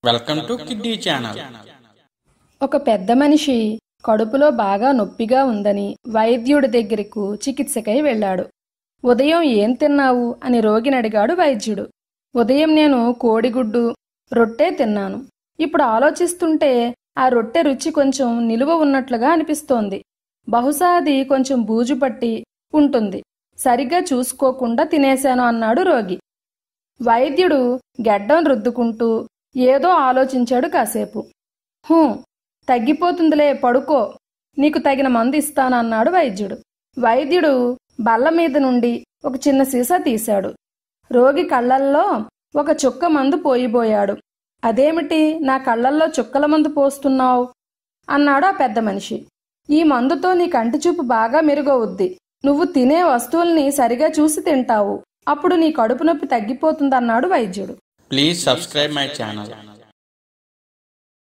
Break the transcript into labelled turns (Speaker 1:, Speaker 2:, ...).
Speaker 1: Welcome to kiddy channel.
Speaker 2: ఒక పెద్ద మనిషి కడుపులో బాగా నొప్పిగా ఉందని వైద్యుడి దగ్గరకు చికిత్సకై వెళ్ళాడు. ఉదయం ఏం తిన్నావు అని రోగిని అడిగాడు వైద్యుడు. ఉదయం నేను కోడిగుడ్డు రొట్టె తిన్నాను. ఇప్పుడు ఆలోచిస్తుంటే ఆ రొట్టె రుచి కొంచెం నిలువ ఉన్నట్లుగా అనిపిస్తోంది. బహుశా అది కొంచెం బూజు పట్టి ఉంటుంది. సరిగ్గా చూసుకోకుండా తినేశాను అన్నాడు రోగి. వైద్యుడు గెడ్డం రుద్దుకుంటూ ఏదో ఆలోచించాడు కాసేపు. తగ్గిపోతుందిలే, పడుకో, నీకు తగిన మందు ఇస్తానన్నాడు వైద్యుడు. వైద్యుడు బల్ల మీద నుండి ఒక చిన్న సీసా తీశాడు. రోగి కళ్ళల్లో ఒక చుక్క మందు పోయిబోయాడు. అదేమిటి, నా కళ్ళల్లో చుక్కల మందు పోస్తున్నావు అన్నాడు ఆ పెద్ద మనిషి. ఈ మందుతో నీ కంటిచూపు బాగా మెరుగవుద్ది. నువ్వు తినే వస్తువుల్ని సరిగా చూసి తింటావు. అప్పుడు నీ కడుపు నొప్పి తగ్గిపోతుందన్నాడు వైద్యుడు.
Speaker 1: Please subscribe my channel.